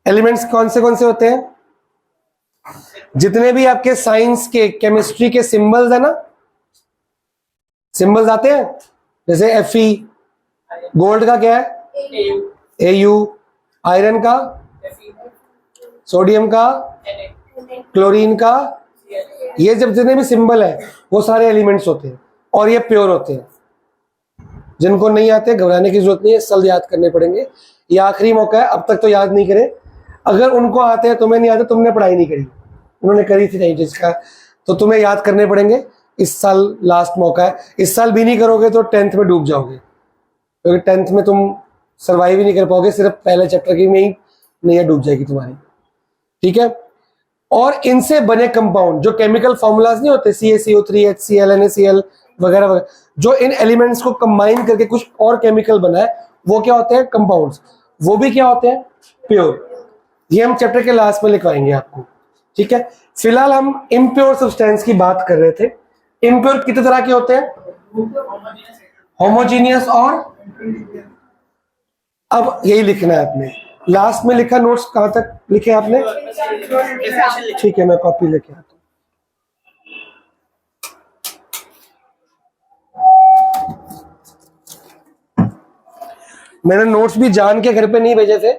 Elements कौन से होते हैं? जितने भी आपके साइंस के, केमिस्ट्री के सिंबल्स है ना, सिंबल्स आते हैं, जैसे Fe, गोल्ड का क्या है Au, आयरन का, सोडियम का, क्लोरीन का, ये जब जितने भी सिंबल है वो सारे एलिमेंट्स होते हैं और ये प्योर होते हैं। जिनको नहीं आते घबराने की जरूरत नहीं है, सल याद करने पड़ेंगे, ये आखिरी मौका है, अब तक तो याद नहीं करें। अगर उनको आते हैं, तुम्हें नहीं आते, तुमने पढ़ाई नहीं करी, उन्होंने करी थी नहीं जिसका, तो तुम्हें याद करने पड़ेंगे। इस साल लास्ट मौका है, इस साल भी नहीं करोगे तो 10th में डूब जाओगे, क्योंकि 10th में तुम सर्वाइव ही नहीं कर पाओगे, सिर्फ पहले चैप्टर की में ही नैया डूब जाएगी तुम्हारी, ठीक है। और इनसे बने कंपाउंड जो केमिकल फॉर्मूलाज नहीं होते, CaCO3, HCl, NaCl वगैरह वगैरह, जो इन एलिमेंट्स को कंबाइन करके कुछ और केमिकल बना है, वो क्या होते हैं? कंपाउंड्स। वो भी क्या होते हैं? प्योर। ये हम चैप्टर के लास्ट में लिखवाएंगे आपको, ठीक है। फिलहाल हम इम्प्योर सब्सटेंस की बात कर रहे थे। इम्प्योर कितने तरह के होते हैं? होमोजीनियस और, अब यही लिखना है आपने, लास्ट में लिखा, नोट्स कहां तक लिखे आपने? ठीक है, मैं कॉपी लेके आता हूं। मैंने नोट्स भी जान के घर पे नहीं भेजे थे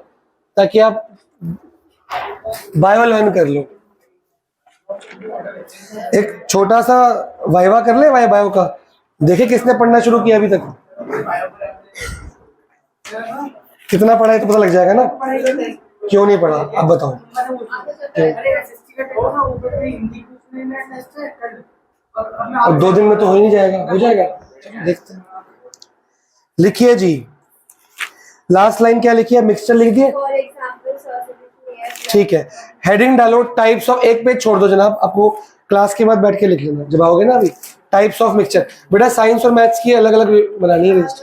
ताकि आप बायो लर्न कर लो। एक छोटा सा वाइवा कर ले, बायो का, देखे किसने पढ़ना शुरू किया अभी तक, कितना पढ़ा है तो पता लग जाएगा ना। क्यों नहीं पढ़ा अब बताओ? और 2 दिन में तो हो ही नहीं जाएगा, हो जाएगा, देखते हैं। लिखिए जी, लास्ट लाइन क्या लिखी है? मिक्सचर लिख दिए, ठीक है। हेडिंग डालो टाइप्स ऑफ, एक पेज छोड़ दो जनाब, आपको क्लास के बाद बैठ के लिख लेना जब आओगे ना अभी। टाइप्स ऑफ मिक्सचर, बेटा साइंस और मैथ्स की अलग अलग बनानी है लिस्ट,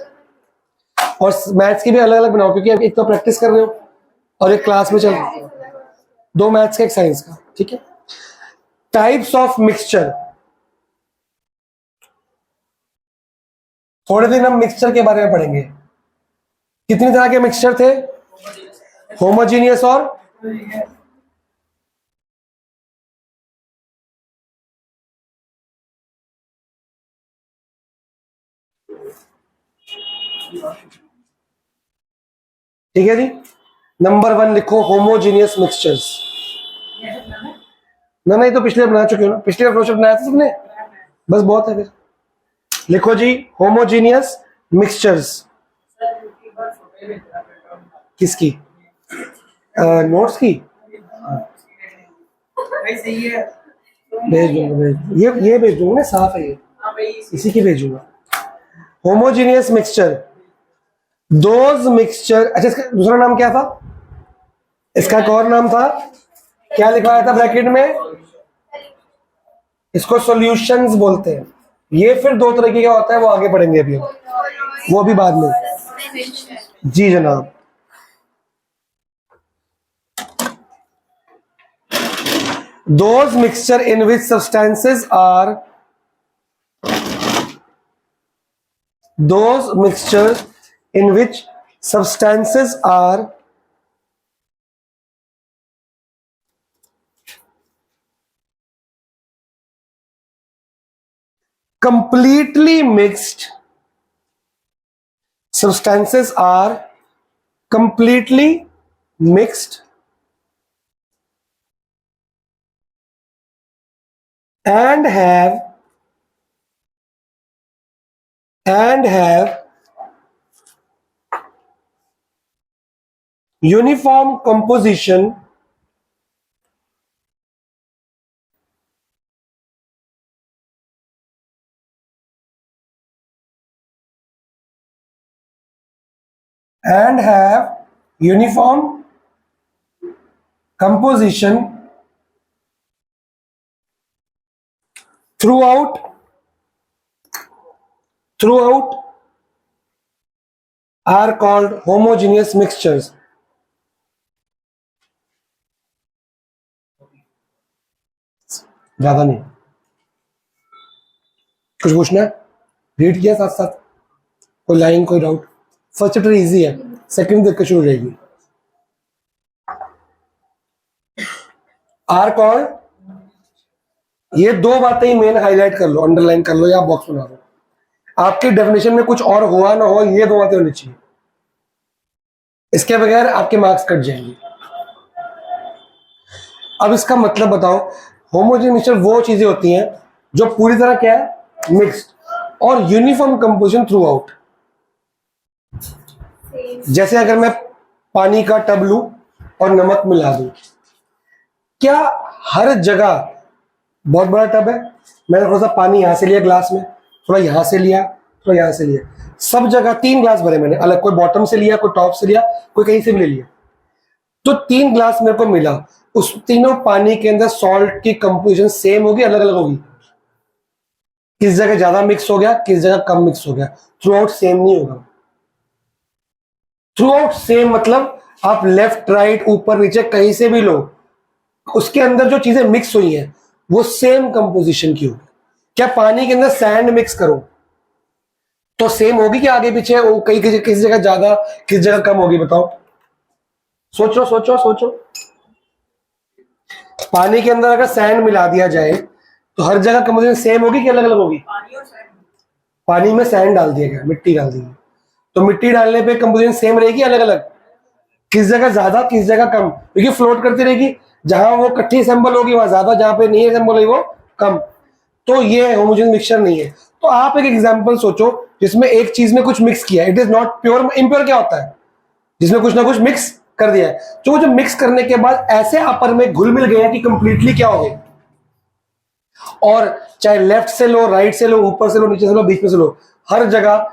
और मैथ्स की भी अलग अलग बनाओ, क्योंकि आप एक तो प्रैक्टिस कर रहे हो और एक क्लास में चल रहे हो, 2 मैथ्स का एक साइंस का, ठीक है। टाइप्स ऑफ मिक्सचर, थोड़े दिन हम मिक्सचर के बारे में पढ़ेंगे। कितनी तरह के मिक्सचर थे? होमोजीनियस और ठीक है जी। नंबर 1 लिखो, होमोजीनियस मिक्सचर्स। ना नहीं तो पिछले बना चुके हो ना, पिछले फ्लोचार्ट बनाया था तुमने, बस बहुत है फिर। लिखो जी, होमोजीनियस मिक्सचर्स। किसकी? नोट्स की? भेज दूंगा, ये भेज दूंगा ना, साफ है ये, इसी की भेजूंगा। Homogeneous mixture, those mixture. अच्छा, इसका दूसरा नाम क्या था? इसका एक और नाम था, क्या लिखवाया था ब्रैकेट में? इसको सॉल्यूशंस बोलते हैं। ये फिर 2 तरीके का होता है, वो आगे पढ़ेंगे अभी, वो भी बाद में। जी जनाब। Those mixture in which substances are, those mixtures in which substances are completely mixed, substances are completely mixed and have uniform composition and have uniform composition throughout are called homogeneous mixtures. ज्यादा नहीं, कुछ पूछना है? Read किया साथ साथ, कोई line, कोई डाउट? फर्स्ट चैप्टर इजी है, सेकंड देख के शुरू हो जाएगी। आर कॉल्ड, ये दो बातें ही मेन हाईलाइट कर लो, अंडरलाइन कर लो या बॉक्स बना दो। आपकी डेफिनेशन में कुछ और हुआ ना हो, ये दो बातें होनी चाहिए, इसके बगैर आपके मार्क्स कट जाएंगे। अब इसका मतलब बताओ, होमोजेनियस मिक्सचर वो चीजें होती हैं जो पूरी तरह क्या है, मिक्स्ड और यूनिफॉर्म कंपोजिशन थ्रू आउट। जैसे अगर मैं पानी का टब लूं और नमक मिला दूं, क्या हर जगह, बहुत बड़ा टब है, मैंने थोड़ा सा पानी यहां से लिया ग्लास में, थोड़ा यहां से लिया, थोड़ा यहां से लिया, सब जगह 3 ग्लास भरे मैंने अलग, कोई बॉटम से लिया, कोई टॉप से लिया, कोई कहीं से भी ले लिया, तो 3 ग्लास मेरे को मिला। उस तीनों पानी के अंदर सॉल्ट की कंपोजिशन सेम होगी, अलग अलग होगी? किस जगह ज्यादा मिक्स हो गया, किस जगह कम मिक्स हो गया, थ्रू आउट सेम नहीं होगा। थ्रू आउट सेम मतलब आप लेफ्ट राइट ऊपर नीचे कहीं से भी लो, उसके अंदर जो चीजें मिक्स हुई हैं वो सेम कंपोजिशन की होगी। क्या पानी के अंदर सैंड मिक्स करो तो सेम होगी कि आगे पीछे वो कहीं किसी जगह ज्यादा किस जगह कम होगी? बताओ, सोचो सोचो सोचो। पानी के अंदर अगर सैंड मिला दिया जाए तो हर जगह कंपोजिशन सेम होगी कि अलग अलग होगी? पानी में सैंड डाल दिया गया, मिट्टी डाल दी गई, तो मिट्टी डालने पे कंपोजिशन सेम रहेगी अलग अलग? किस जगह ज्यादा किस जगह कम, क्योंकि फ्लोट करती रहेगी, जहां वो इकट्ठी असेंबल होगी वहां ज्यादा, जहां पे नहीं असेंबल होगी वो कम। तो ये होमोजेनियस मिक्सचर नहीं है। तो आप एक एग्जांपल सोचो जिसमें एक चीज में कुछ मिक्स किया, it is not pure. Impure क्या होता है? जिसमें कुछ ना कुछ मिक्स कर दिया है। तो जो मिक्स करने के बाद ऐसे अपर में घुल मिल गया कि कंप्लीटली क्या हो गए, और चाहे लेफ्ट से लो, राइट से लो, ऊपर से लो, नीचे से लो, बीच में से लो, हर जगह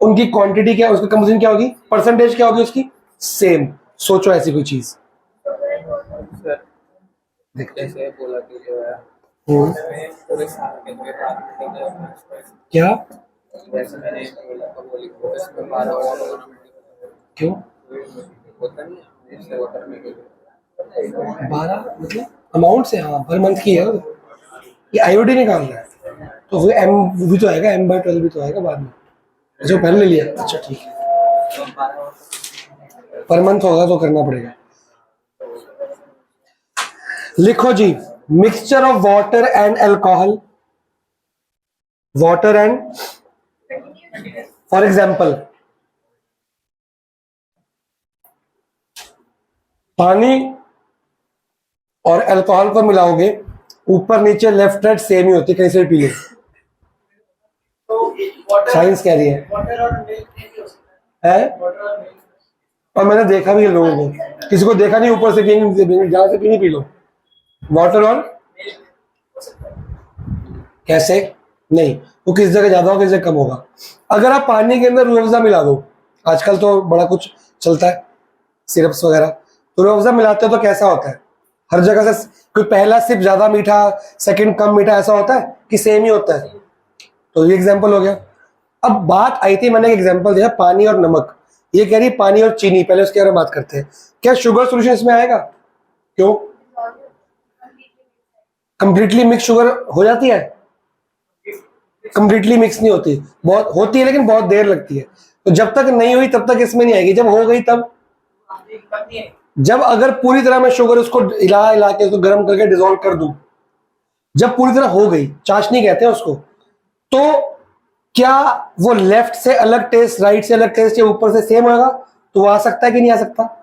उनकी क्वांटिटी क्या, उसकी कंपोजिशन क्या होगी, परसेंटेज क्या होगी उसकी, सेम। सोचो ऐसी कोई चीज। जैसे बोला कि जो है पूरे साल के लिए क्या, जैसे मैंने बोला तो वो लिखो इसमें 12 और क्यों होता नहीं है, इससे वाटर में 12 मतलब अमाउंट से? हाँ, पर मंथ की है वो। ये आईओडी निकाल रहा है तो वो एम भी तो आएगा, M/12 भी तो आएगा बाद में। जो पहले ले लिया, अच्छा ठीक है, पर मंथ होगा तो करना पड़ेगा। लिखो जी, mixture of water and alcohol, water and, for example पानी और अल्कोहल को मिलाओगे, ऊपर नीचे लेफ्ट राइट सेम ही होती है, कहीं से भी पी लो, साइंस कह रही है। और मैंने देखा भी है लोगों को, किसी को देखा नहीं ऊपर से पियेंगे, जहां से पीनी पी लो। वाटर और कैसे नहीं, वो किस जगह ज्यादा होगा किस जगह कम होगा। अगर आप पानी के अंदर रूह अफ़ज़ा मिला दो, आजकल तो बड़ा कुछ चलता है सिरप्स वगैरह, तो रूह अफ़ज़ा मिलाते हो तो कैसा होता है, हर जगह से कोई पहला सिप ज्यादा मीठा, सेकंड कम मीठा, ऐसा होता है कि सेम ही होता है? तो ये एग्जांपल हो गया। अब बात आई थी, मैंने एक एग्जांपल दिया पानी और नमक, ये कह रही पानी और चीनी, पहले उसके बारे में बात करते हैं। क्या शुगर सोल्यूशन इसमें आएगा? क्यों? कंप्लीटली मिक्स शुगर हो जाती है? कंप्लीटली मिक्स नहीं होती, बहुत होती है लेकिन बहुत देर लगती है। तो जब तक नहीं हुई तब तक इसमें नहीं आएगी, जब हो गई तब, जब अगर पूरी तरह मैं शुगर उसको हिला हिला के उसको गर्म करके डिसॉल्व कर दूं, जब पूरी तरह हो गई, चाशनी कहते हैं उसको, तो क्या वो लेफ्ट से अलग टेस्ट, राइट से अलग टेस्ट, या ऊपर से सेम होगा? तो वो आ सकता है कि नहीं आ सकता?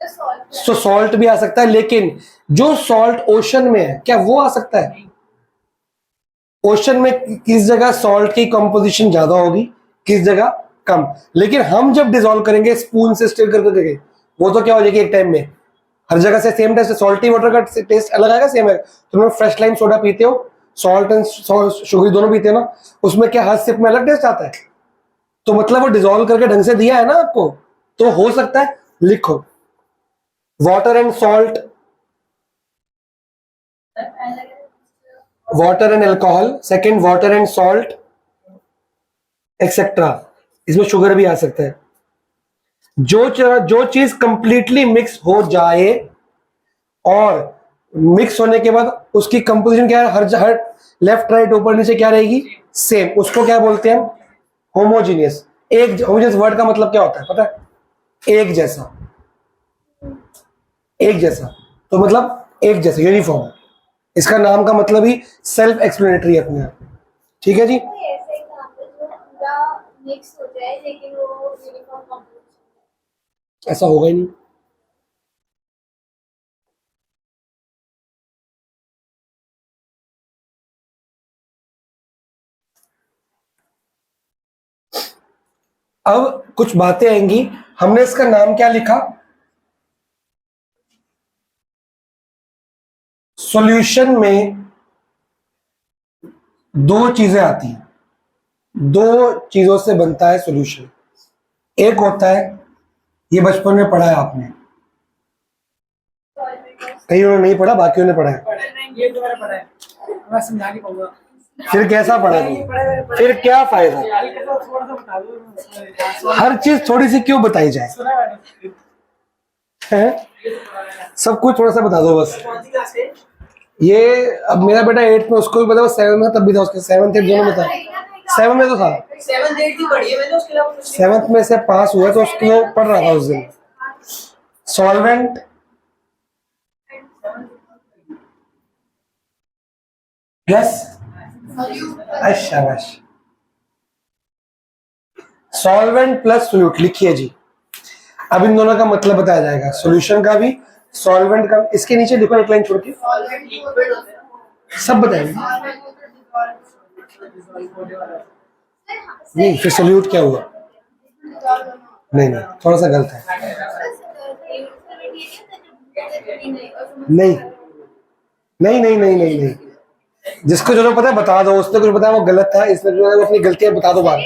तो सॉल्ट भी आ सकता है, लेकिन जो सॉल्ट ओशन में है क्या वो आ सकता है? ओशन में किस जगह सॉल्ट की कंपोजिशन ज्यादा होगी, किस जगह कम। लेकिन हम जब डिसॉल्व करेंगे स्पून से स्टिर करके, वो तो क्या हो जाएगी एक टाइम में, हर जगह से सेम टेस्ट, सॉल्टी वाटर का टेस्ट अलग आएगा, सेम है। तुम लोग फ्रेश लाइम सोडा पीते हो, सॉल्ट एंड शुगर दोनों पीते हो ना, उसमें क्या हर सिप में अलग टेस्ट आता है? तो मतलब वो डिसॉल्व करके ढंग से दिया है ना आपको, तो हो सकता है। लिखो, water and salt, water and alcohol, second water and salt etcetera, इसमें शुगर भी आ सकता है। जो चीज कंप्लीटली मिक्स हो जाए और मिक्स होने के बाद उसकी कंपोजिशन क्या है, हर लेफ्ट राइट ऊपर नीचे क्या रहेगी, सेम, उसको क्या बोलते हैं हम, होमोजीनियस। एक होमोजीनियस वर्ड का मतलब क्या होता है पता है? एक जैसा, एक जैसा। तो मतलब एक जैसे यूनिफॉर्म। इसका नाम का मतलब ही सेल्फ एक्सप्लेनेटरी है अपने आप में। ठीक है जी। कोई ऐसा एग्जांपल जो पूरा मिक्स हो जाए लेकिन वो यूनिफॉर्म कॉम्पोजिशन ऐसा होगा ही नहीं। अब कुछ बातें आएंगी। हमने इसका नाम क्या लिखा? सॉल्यूशन में दो चीजें आती हैं, दो चीजों से बनता है सॉल्यूशन। एक होता है, ये बचपन में पढ़ा है आपने, कई उन्होंने नहीं पढ़ा, बाकियों ने पढ़ा है। ये तो मैंने पढ़ा है, मैं समझा नहीं पाऊंगा। फिर कैसा पढ़ा नहीं? फिर क्या फायदा? थोड़ा सा बता दो। हर चीज थोड़ी सी क्यों बताई जाए? सुना है मैंने। है? सब कुछ थोड़ा सा बता दो बस। कौन सी क्लास है? ये अब मेरा बेटा 8 में, उसको भी पता, 7 में तब भी था, उसके 7th 8 दोनों में था। 7 में तो था, 7 8 की पढ़ी है मैंने, उसके अलावा कुछ नहीं। 7th में से पास हुआ तो उसको वो पढ़ रहा था उस दिन। सॉल्वेंट प्लस, शाबाश, सॉल्वेंट प्लस सोल्यूट लिखिए जी। अब इन दोनों का मतलब बताया जाएगा, सॉल्यूशन का भी, सॉल्वेंट का भी। इसके नीचे देखो एक लाइन छोड़ के सब बताएंगे। नहीं, फिर सोल्यूट क्या हुआ? नहीं नहीं, थोड़ा सा गलत है। नहीं नहीं नहीं नहीं नहीं नहीं, जिसको जो पता है बता दो, उसने कुछ बताया वो गलत था, इसने जो है वो अपनी गलतियां बता दो बाहर।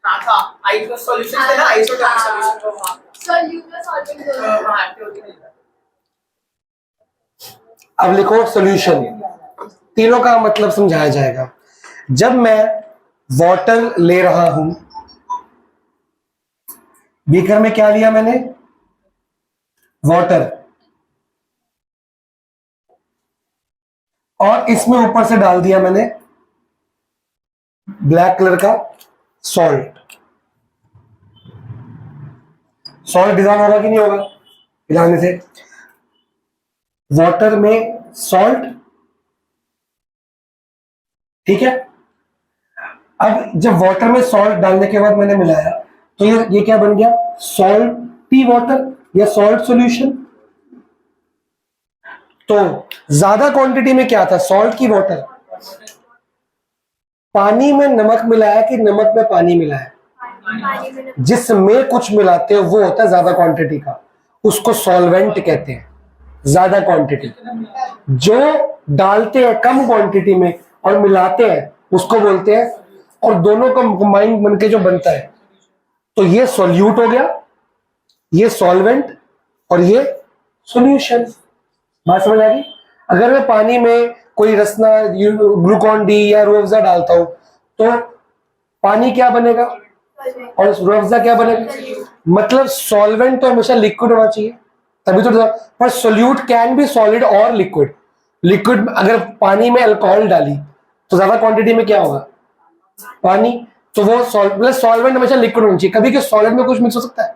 हाँ था, आइसो सॉल्यूशन थे ना, आइसोटोपिक सॉल्यूशन तो हाँ। सॉल्यूट सॉल्वेंट दोनों हाँ होती है। अब लिखो सॉल्यूशन, तीनों का मतलब समझाया जाएगा। जब मैं वाटर ले रहा हूं, बीकर में क्या लिया मैंने? वाटर, और इसमें ऊपर से डाल दिया मैंने ब्लैक कलर का सॉल्ट। सॉल्ट डिजॉल्व होगा कि नहीं होगा मिलाने से? वाटर में सॉल्ट, ठीक है। अब जब वाटर में सॉल्ट डालने के बाद मैंने मिलाया तो ये क्या बन गया? सॉल्टी वाटर या सॉल्ट सॉल्यूशन। तो ज्यादा क्वांटिटी में क्या था? सॉल्ट की वाटर। पानी में नमक मिलाया कि नमक में पानी मिलाया? जिसमें कुछ मिलाते हो वो होता है ज्यादा क्वांटिटी का, उसको सॉल्वेंट कहते हैं, ज्यादा क्वांटिटी। जो डालते हैं कम क्वांटिटी में और मिलाते हैं उसको बोलते हैं, और दोनों का कंबाइंड बनके जो बनता है, तो ये सॉल्यूट हो गया, ये सॉल्वेंट, और ये सॉल्यूशन। बात समझ आ गई? अगर मैं पानी में कोई रसना, ग्लूकॉन डी या रूह अफ़ज़ा डालता हूं तो पानी क्या बनेगा और रूह अफ़ज़ा क्या बनेगा? मतलब सॉल्वेंट तो हमेशा लिक्विड होना चाहिए, तभी तो। पर सोल्यूट कैन बी सॉलिड और लिक्विड। लिक्विड अगर पानी में अल्कोहल डाली तो ज्यादा क्वांटिटी में क्या होगा? पानी। तो वो सॉल्वेंट हमेशा लिक्विड होना चाहिए। कभी के सॉलिड में कुछ मिक्स हो सकता है,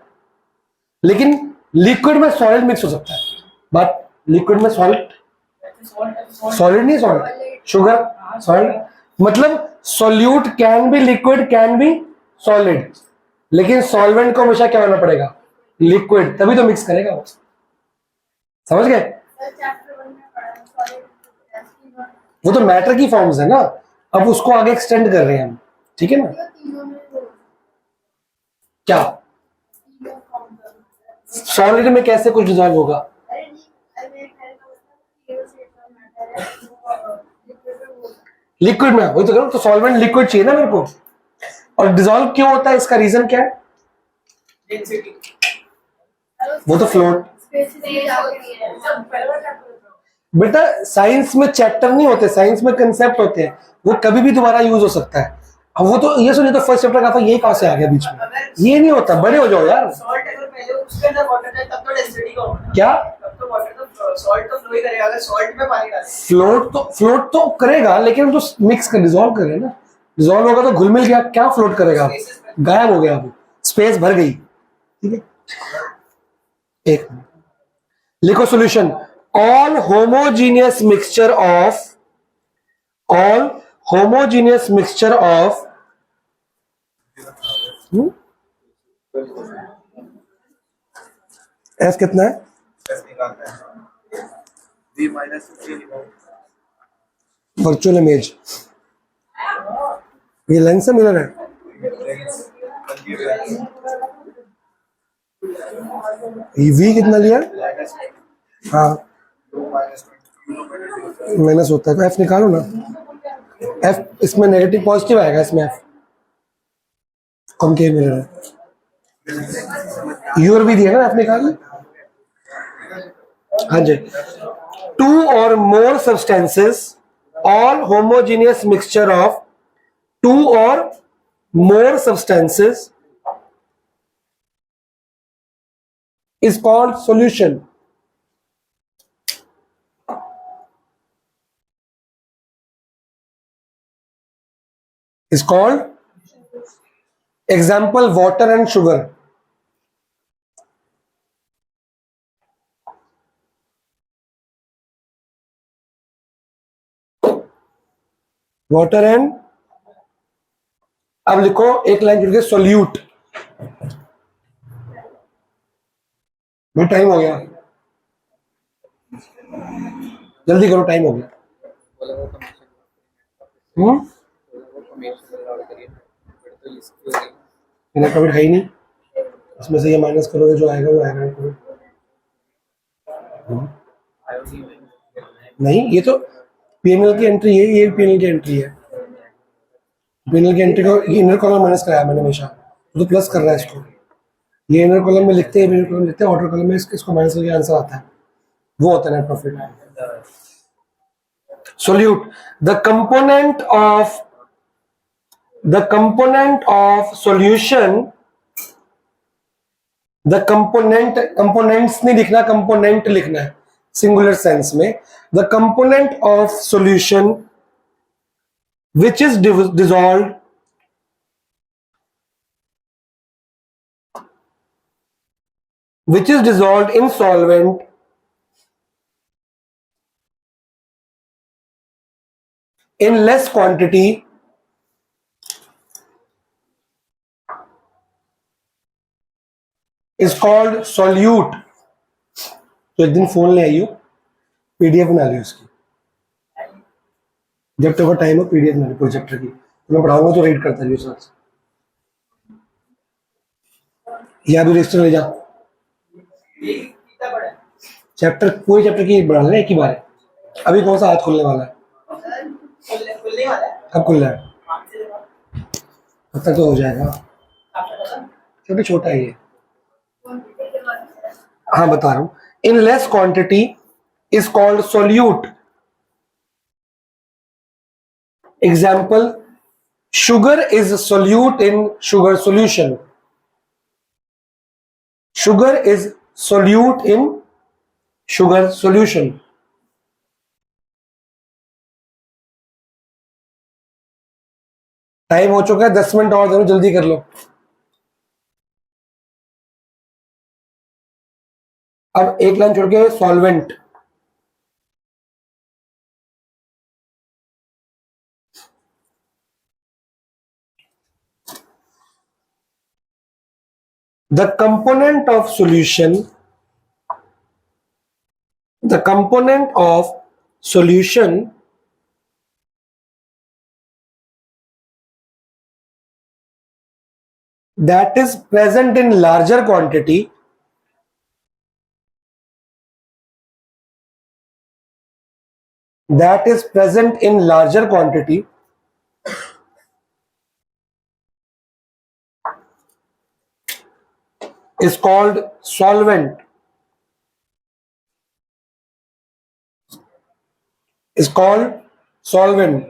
लेकिन लिक्विड में सॉलिड मिक्स हो सकता है। बात लिक्विड में सॉलिड, सॉलिड नहीं, सॉलिड शुगर सॉलिड। मतलब solute can be liquid, can be solid, लेकिन सॉल्वेंट को हमेशा क्या होना पड़ेगा? लिक्विड, तभी तो मिक्स करेगा वो। समझ गए? वो तो मैटर की फॉर्म्स है ना, अब उसको आगे एक्सटेंड कर रहे हैं हम, ठीक है ना? क्या सॉलिड में कैसे कुछ डिजॉल्व होगा? लिक्विड में, वही तो कह रहा हूं, तो सॉल्वेंट लिक्विड चाहिए ना मेरे को। और डिजॉल्व क्यों होता है, इसका रीजन क्या है? डेंसिटी। वो तो फ्लोट। बेटा साइंस में चैप्टर नहीं होते, साइंस में कंसेप्ट होते हैं, वो कभी भी दोबारा यूज हो सकता है। अब वो तो ये सुनिए, तो फर्स्ट चैप्टर का था, ये कहां से आ गया बीच में? ये नहीं होता, बड़े हो जाओ यार। सॉल्ट अगर पहले उसके अंदर वाटर है तब तो डेंसिटी का होगा। क्या? तब तो वाटर तो सॉल्ट तो फ्लो ही करेगा, अगर सॉल्ट में पानी डालें। फ्लोट तो करेगा, लेकिन तो मिक्स कर डिसॉल्व करे ना। डिसॉल्व होगा तो घुल मिल गया, क्या फ्लोट करेगा? गायब हो गया, स्पेस भर गई। ठीक है, एक मिनट लिखो solution, all homogeneous mixture of F कितना है? एफ निकालना है v माइनस 3 वर्चुअल इमेज, ये लेंस है मिरर है? वी कितना लिया? हाँ माइनस होता है तो एफ निकालो ना। एफ इसमें नेगेटिव पॉजिटिव आएगा, इसमें एफ कॉनकेव मिरर है। यूर भी दिया ना, एफ निकाल। हाँ जी, two or more substances, all homogeneous mixture of two or more substances is called solution. Is called, example, water and sugar. Water and, अब लिखो एक लाइन जुड़ के सोल्यूट। भाई टाइम हो गया, जल्दी करो, टाइम हो गया। बोला वो कमीशन लॉड करिए फिर तो इसको मैंने कभी है ही नहीं, इसमें से ये माइनस करोगे जो आएगा वो आएगा। नहीं, ये तो पीएनएल की एंट्री है, ये पीएनएल की एंट्री है। पीएनएल की एंट्री को इनर कॉलम माइनस कराया मैंने हमेशा, तो प्लस कर रहा है इसको। ये इनर कॉलम में लिखते हैं, इनर कॉलम लिखते हैं, आउटर कॉलम में इसको माइनस करके आंसर आता है, वो होता है net profit. Solute, the component of solution, the components नहीं लिखना, कंपोनेंट लिखना है सिंगुलर सेंस में। The component of solution which is dissolved in solvent in less quantity is called solute। तो एक दिन फोन ले आइयो, पीडीएफ बना लियो उसकी, जब तक वो टाइम हो पीडीएफ बना लियो प्रोजेक्टर की, तो मैं पढ़ाऊंगा तो रीड करता रहियो साथ से। या भी रजिस्टर ले जा, चैप्टर पूरे चैप्टर की बढ़ा लेना एक ही बार। अभी कौन सा हाथ खुलने वाला है? कब खुल रहा है? अब तक तो हो जाएगा, क्योंकि छोटा ही है। हाँ बता रहा हूं, in less quantity is called solute. Example, sugar is a solute in sugar solution. Sugar is solute in sugar solution. Time हो चुका है, 10 मिनट और दो, जल्दी कर लो। अब एक लाइन छोड़ के solvent, the component of solution that is present in larger quantity is called solvent.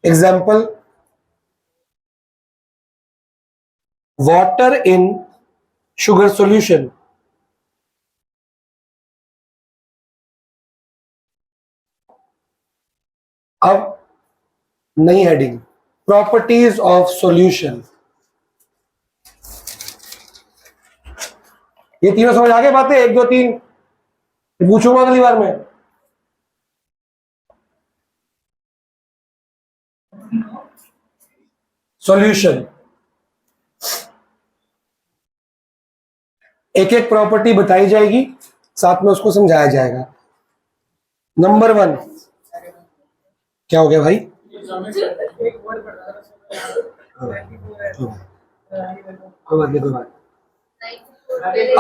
Example, water in sugar solution. अब नई हेडिंग, प्रॉपर्टीज ऑफ सॉल्यूशन। ये तीनों समझ आ गए बातें, 1 2 3? पूछूंगा अगली बार मैं। सॉल्यूशन, एक एक प्रॉपर्टी बताई जाएगी, साथ में उसको समझाया जाएगा। नंबर 1, क्या हो गया भाई? कोई बात।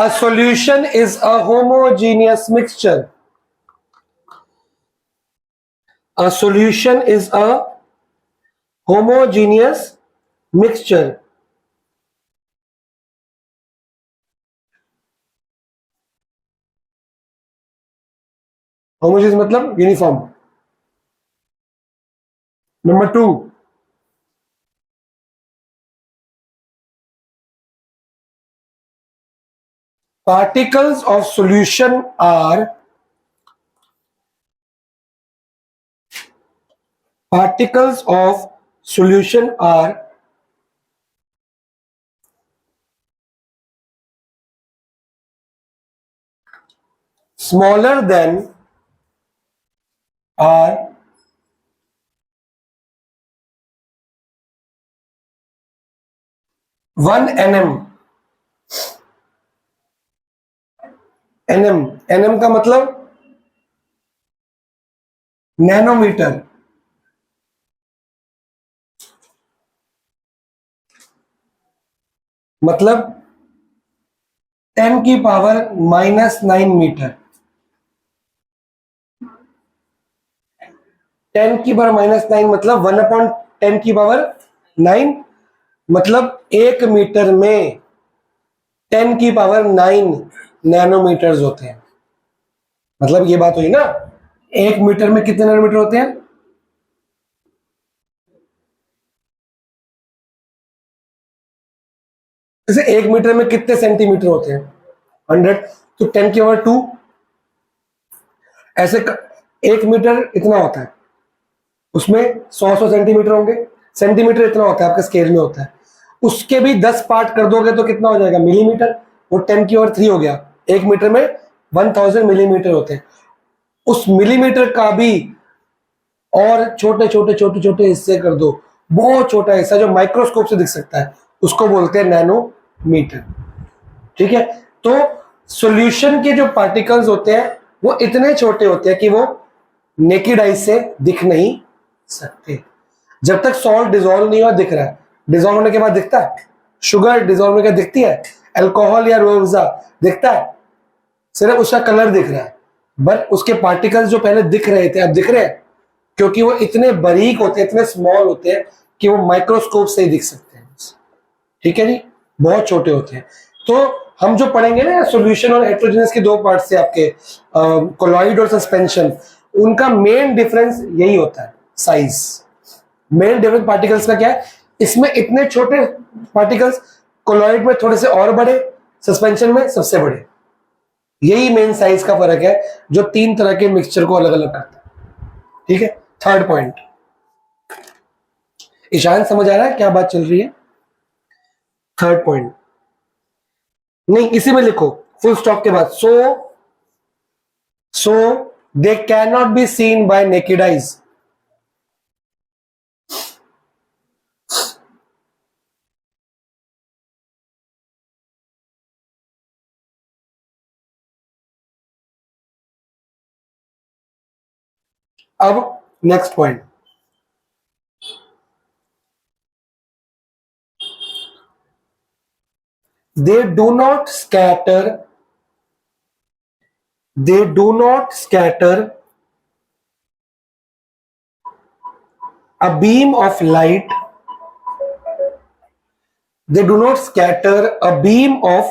A solution is a homogeneous mixture. A solution is a homogeneous mixture. Homogeneous मतलब uniform. Number 2, particles of solution are smaller than are 1 nm। nm का मतलब नैनोमीटर। मतलब 10 की पावर -9 मीटर। 10 की पावर -9 मतलब 1/10 की पावर 9, मतलब 1 मीटर में 10 की पावर 9 नैनोमीटर्स होते हैं। मतलब ये बात हुई ना, 1 मीटर में कितने नैनोमीटर होते हैं? जैसे 1 मीटर में कितने सेंटीमीटर होते हैं? 100, तो 10 की पावर 2, ऐसे 1 मीटर इतना होता है, उसमें 100 सेंटीमीटर होंगे। सेंटीमीटर इतना होता है, आपका स्केल में होता है। उसके भी 10 पार्ट कर दोगे तो कितना हो जाएगा? मिलीमीटर। वो 10 की पावर 3 हो गया। 1 मीटर में 1000 मिलीमीटर होते हैं। उस मिलीमीटर का भी और छोटे छोटे छोटे छोटे हिस्से कर दो, बहुत छोटा हिस्सा जो माइक्रोस्कोप से दिख सकता है, उसको बोलते हैं नैनोमीटर। ठीक है, तो सॉल्यूशन के जो पार्टिकल्स होते हैं वो इतने छोटे होते हैं कि वो नेकेड आई से दिख नहीं सकते। जब तक सॉल्ट डिजोल्व नहीं हुआ दिख रहा है, डिजोल्व होने के बाद दिखता है। शुगर डिजोल्व होने के बाद दिखती है, अल्कोहल या रूह अफ़ज़ा दिखता है, सिर्फ उसका कलर दिख रहा है। बट उसके पार्टिकल्स जो पहले दिख रहे थे अब दिख रहे हैं, क्योंकि वो इतने बारीक होते हैं, इतने स्मॉल होते हैं कि वो माइक्रोस्कोप से ही दिख सकते हैं। ठीक है जी, बहुत छोटे होते हैं। तो हम जो पढ़ेंगे ना सॉल्यूशन और हेटेरोजेनस के 2 पार्ट से आपके कोलॉइड और सस्पेंशन, उनका मेन डिफरेंस यही होता है, साइज। मेन डिफरेंस पार्टिकल्स का क्या है? इसमें इतने छोटे पार्टिकल्स, कोलॉइड में थोड़े से और बड़े, सस्पेंशन में सबसे बड़े। यही मेन साइज का फर्क है जो 3 तरह के मिक्सचर को अलग अलग करता है। ठीक है, थर्ड पॉइंट। ईशान समझ आ रहा है क्या बात चल रही है? थर्ड पॉइंट नहीं, इसी में लिखो फुल स्टॉप के बाद। So they can not be seen by naked eyes. अब next point, they do not scatter a beam of light. They do not scatter a beam of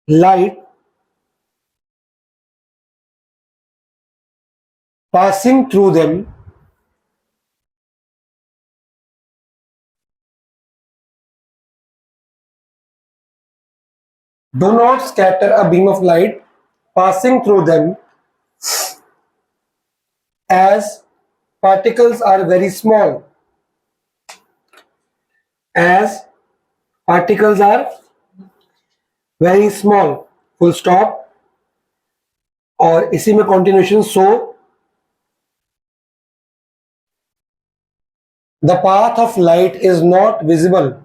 light passing through them do not scatter a beam of light passing through them as particles are very small. As particles are very small. Full stop. और इसी में continuation, so the path of light is not visible,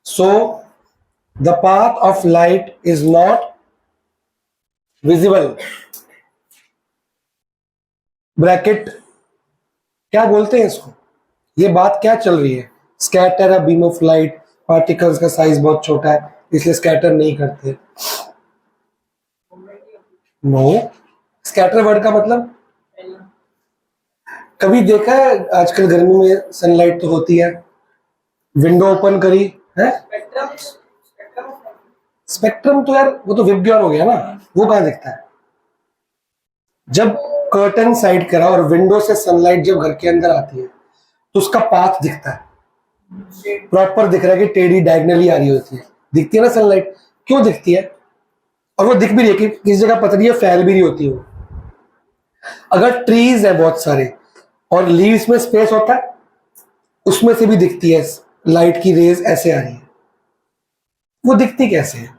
so the path of light is not visible, bracket क्या बोलते हैं इसको, ये बात क्या चल रही है, scatter a beam of light, particles का साइज बहुत छोटा है इसलिए स्कैटर नहीं करते। नो, स्कैटर वर्ड का मतलब कभी देखा है, आजकल गर्मी में सनलाइट तो होती है, विंडो ओपन करी है, स्पेक्ट्रम तो यार वो तो विबग्योर हो गया ना, वो कहाँ दिखता है, जब कर्टन साइड करा और विंडो से सनलाइट जब घर के अंदर आती है तो उसका पाथ दिखता है, प्रॉपर दिख रहा है कि टेढ़ी डायगनली आ रही होती है, दिखती है ना सनलाइट, क्यों दिखती है, और वो दिख भी रही है कि किसी जगह पतली है, फैल भी रही होती है वो। अगर ट्रीज है बहुत सारे और लीव्स में स्पेस होता है, उसमें से भी दिखती है लाइट की रेज ऐसे आ रही है, वो दिखती कैसे है,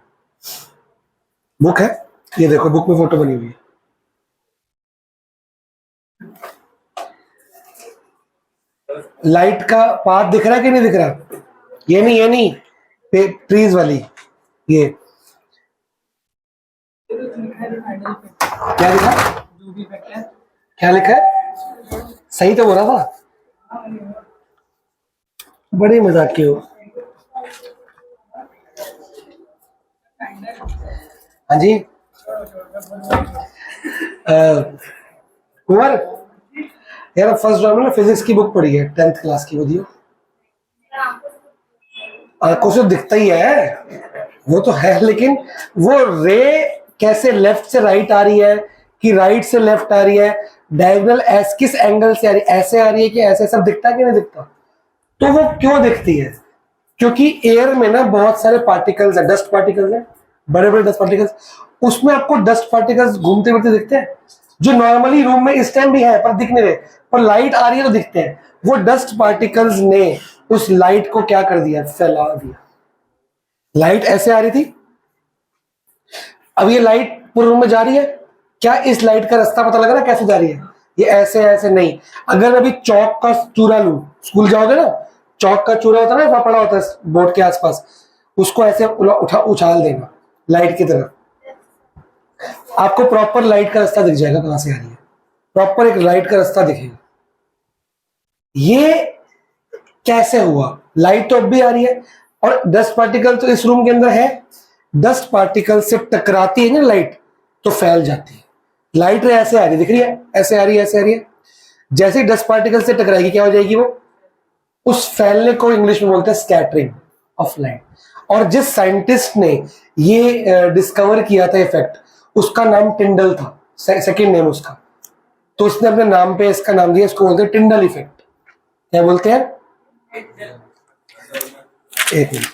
बुक है, ये देखो बुक में फोटो बनी हुई है, लाइट का पाथ दिख रहा है कि नहीं दिख रहा, ये नहीं ट्रीज वाली, ये क्या लिखा, क्या लिखा है, सही तो बोल रहा था, बड़ी मजाक की हो। हाँ जी कुमार, यार फर्स्ट राउंड में फिजिक्स की बुक पढ़ी है 10th क्लास की, वो दियो, आंखों से दिखता ही है वो तो है, लेकिन वो रे कैसे लेफ्ट से राइट आ रही है कि राइट से लेफ्ट आ रही है, डायगोनल एस किस एंगल से आ रही है, ऐसे आ रही है कि ऐसे, सब दिखता है कि नहीं दिखता, तो वो क्यों दिखती है, क्योंकि एयर में ना बहुत सारे पार्टिकल्स है, डस्ट पार्टिकल्स है, बड़े बड़े डस्ट पार्टिकल्स, उसमें आपको डस्ट पार्टिकल्स घूमते फिरते दिखते हैं, जो नॉर्मली रूम में इस टाइम भी है पर दिख नहीं रहे, पर लाइट आ रही है तो दिखते हैं, वो डस्ट पार्टिकल्स ने उस लाइट को क्या कर दिया, फैला दिया, लाइट ऐसे आ रही थी, अब ये लाइट पूरे रूम में जा रही है, क्या इस लाइट का रास्ता पता लग रहा है कैसे जा रही है, ये ऐसे ऐसे नहीं, अगर अभी चौक का चूरा लू, स्कूल जाओगे ना, चौक का चूरा होता है ना, वहां पड़ा होता है बोर्ड के आसपास, उसको ऐसे उछाल देना लाइट की तरफ, आपको प्रॉपर लाइट का रास्ता दिख जाएगा कहां से आ रही है, प्रॉपर एक लाइट का रास्ता दिखेगा। ये कैसे हुआ, लाइट तो अब भी आ रही है और डस्ट पार्टिकल तो इस रूम के अंदर है, डस्ट पार्टिकल से टकराती है ना लाइट तो फैल जाती है, लाइट रे ऐसे आ रही दिख रही है, ऐसे आ रही है, ऐसे आ रही है, जैसे ही डस्ट पार्टिकल से टकराएगी क्या हो जाएगी, वो उस फैलने को इंग्लिश में बोलते हैं स्कैटरिंग ऑफ लाइट। और जिस साइंटिस्ट ने ये डिस्कवर किया था इफेक्ट, उसका नाम टिंडल था, सेकंड नेम उसका, तो उसने अपने नाम पे इसका नाम दिया, इसको बोलते हैं टिंडल इफेक्ट। क्या बोलते हैं, एक मिनट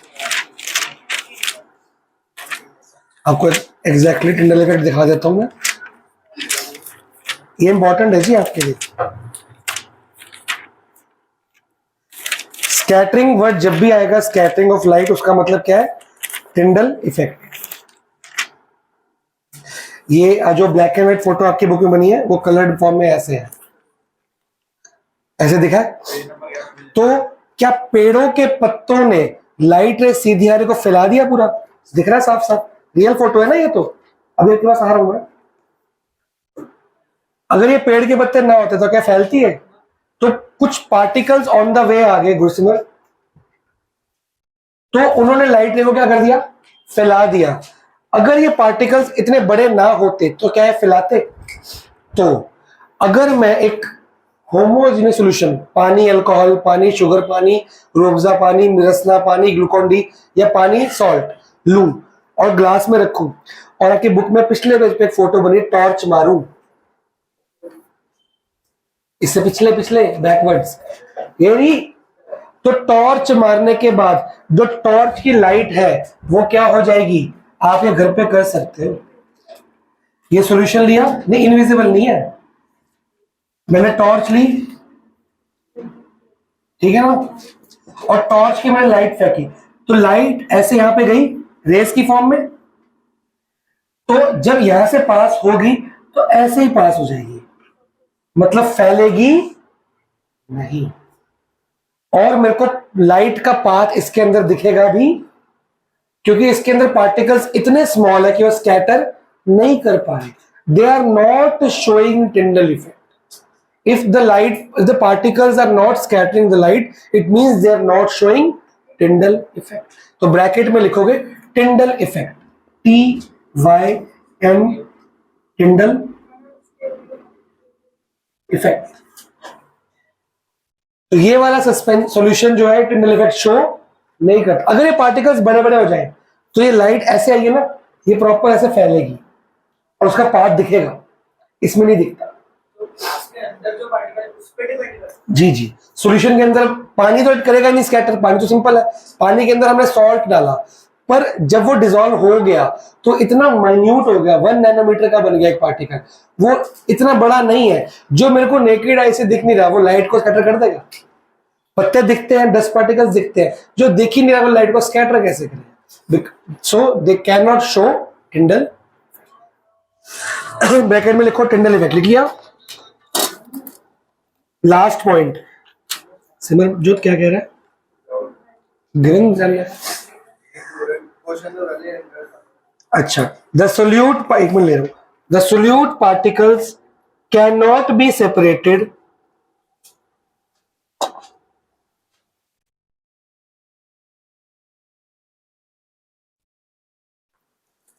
आपको एग्जैक्टली टिंडल इफेक्ट दिखा देता हूं मैं, ये इंपॉर्टेंट है जी आपके लिए। स्कैटरिंग वर्ड जब भी आएगा, स्कैटरिंग ऑफ लाइट, उसका मतलब क्या है, टिंडल इफेक्ट। ये जो ब्लैक एंड व्हाइट फोटो आपकी बुक में बनी है वो कलर्ड फॉर्म में ऐसे है, ऐसे दिखा है, तो क्या पेड़ों के पत्तों ने लाइट रे सीधी आ रही को फैला दिया पूरा, दिख रहा है साफ साफ, रियल फोटो है ना ये, तो अभी आपके पास आ रहा हूं मैं, अगर ये पेड़ के पत्ते ना होते तो क्या फैलती है, तो कुछ पार्टिकल्स ऑन द वे आ गए गुरसिमर, तो उन्होंने लाइट रे को क्या कर दिया, फैला दिया। अगर ये पार्टिकल्स इतने बड़े ना होते तो क्या है, फैलाते। तो अगर मैं एक होमोजेनियस सॉल्यूशन, पानी अल्कोहल, पानी शुगर पानी, रूअफ़ज़ा पानी, रसना पानी, ग्लूकोन डी या पानी सॉल्ट लूं और ग्लास में रखूं, और आपकी बुक में पिछले पेज पे एक फोटो बनी, टॉर्च मारूं, इससे पिछले बैकवर्ड्स, ये नहीं, तो टॉर्च मारने के बाद जो टॉर्च की लाइट है वो क्या हो जाएगी, आप ये घर पे कर सकते हो। ये सॉल्यूशन लिया, नहीं इनविजिबल नहीं है, मैंने टॉर्च ली, ठीक है ना, और टॉर्च की मैंने लाइट फेंकी, तो लाइट ऐसे यहां पे गई रेस की फॉर्म में, तो जब यहां से पास होगी तो ऐसे ही पास हो जाएगी, मतलब फैलेगी नहीं। और मेरे को लाइट का पाथ इसके अंदर दिखेगा भी, क्योंकि इसके अंदर पार्टिकल्स इतने स्मॉल है कि वो स्कैटर नहीं कर पा रहे। They are not showing Tyndall effect. if the particles are not scattering the light, it means they are not showing Tyndall effect. तो ब्रैकेट में लिखोगे Tyndall effect, TYM, Tyndall effect। तो ये वाला सस्पेंस सॉल्यूशन जो है Tyndall effect शो नहीं करता। अगर ये पार्टिकल्स बड़े बड़े हो जाए तो ये लाइट ऐसे आएगी ना, ये प्रॉपर ऐसे फैलेगी और उसका पाथ दिखेगा, इसमें नहीं दिखता। जो पार्टिकल उस पे डिपेंड करता है। जी जी, सॉल्यूशन के अंदर पानी तो करेगा नहीं स्कैटर, पानी तो सिंपल है। पानी के अंदर हमने सॉल्ट डाला, पर जब वो डिसॉल्व हो गया तो इतना माइन्यूट हो गया, 1 नैनोमीटर का बन गया एक पार्टिकल। वो इतना बड़ा नहीं है, जो मेरे को नेकेड आई से दिख नहीं रहा वो लाइट को स्कैटर कर देगा। पत्ते दिखते हैं, 10 पार्टिकल्स दिखते हैं, जो दिख ही नहीं रहा वो लाइट को स्कैटर कैसे करेगा? So they can not show Tyndall. Bracket में लिखो टिंडल इफेक्ट, लिख लिया। लास्ट पॉइंट, सिमरजोत क्या कह रहा है? गिवन जानिए। अच्छा, द सोल्यूट, एक मिनट ले रहा हूं। The solute particles can not be separated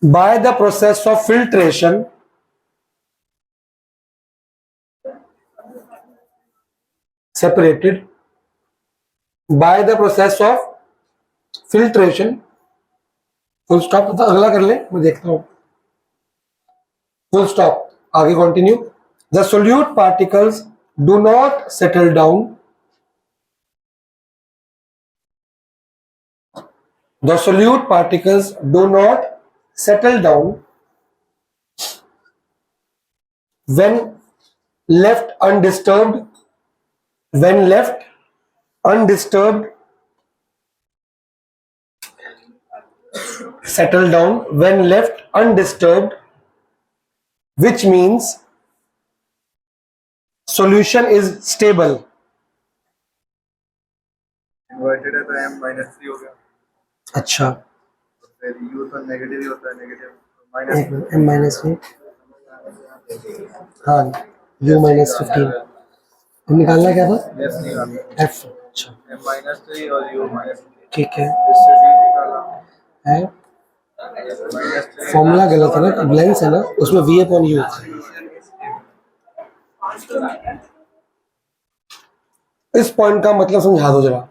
by the process of filtration separated by the process of filtration। Full stop, तो अगला कर ले, मैं देखता हूं। फुल स्टॉप, आगे continue. The solute particles do not settle down, the solute particles do not settle down when left undisturbed, when left undisturbed, settle down when left undisturbed, which means solution is stable। Inverted है तो m-3 हो गया। अच्छा, फिर u तो negative ही होता है, negative m -3, हाँ, u -15 निकालना क्या था? f। अच्छा, m-3 और u -3, ठीक है, इससे v निकाला है फॉर्मूला गलत है ना, ब्लैंक्स है ना, उसमें v/u। इस पॉइंट का मतलब समझा दो जरा।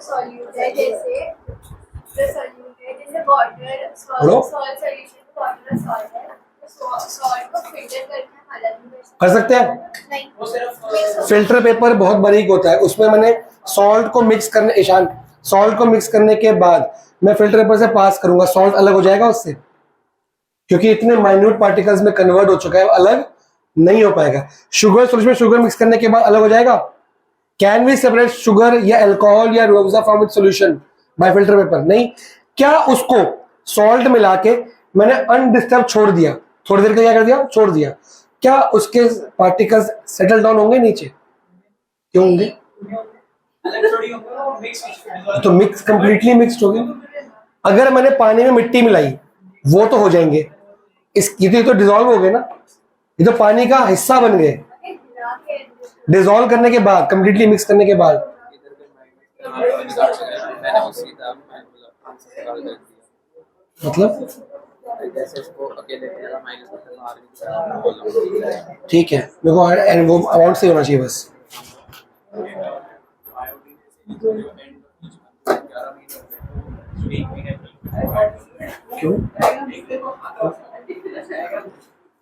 सॉल्यूट है जैसे water, hello? Salt solution water salt है, सॉल्ट को फिल्टर करके हम अलग नहीं कर सकते हैं। नहीं, फिल्टर पेपर बहुत बारीक होता है, उसमें मैंने सॉल्ट को मिक्स करने, ईशान, सॉल्ट को मिक्स करने के बाद मैं फिल्टर पेपर से पास करूंगा, सॉल्ट अलग हो जाएगा उससे, क्योंकि इतने माइन्यूट पार्टिकल्स में कन्वर्ट हो चुका है, अलग नहीं हो पाएगा। शुगर सॉल्यूशन में शुगर मिक्स करने के बाद अलग हो जाएगा। कैन वी सेपरेट शुगर या अल्कोहल या Rooh Afza from its solution bye filter paper? नहीं। क्या उसको सॉल्ट मिला के मैंने अनडिस्टर्ब छोड़ दिया, थोड़ी देर के क्या कर दिया, छोड़ दिया, क्या उसके पार्टिकल्स सेटल डाउन होंगे नीचे? क्यों होंगे? तो मिक्स, कंप्लीटली मिक्स्ड हो गया। अगर मैंने पानी में मिट्टी मिलाई वो तो हो जाएंगे, ये तो डिसॉल्व हो गए ना, ये तो पानी का हिस्सा बन गए डिसॉल्व करने के बाद, कंप्लीटली मिक्स करने के बाद। मतलब ठीक है, मेरे को वो अमाउंट से होना चाहिए बस। क्यों?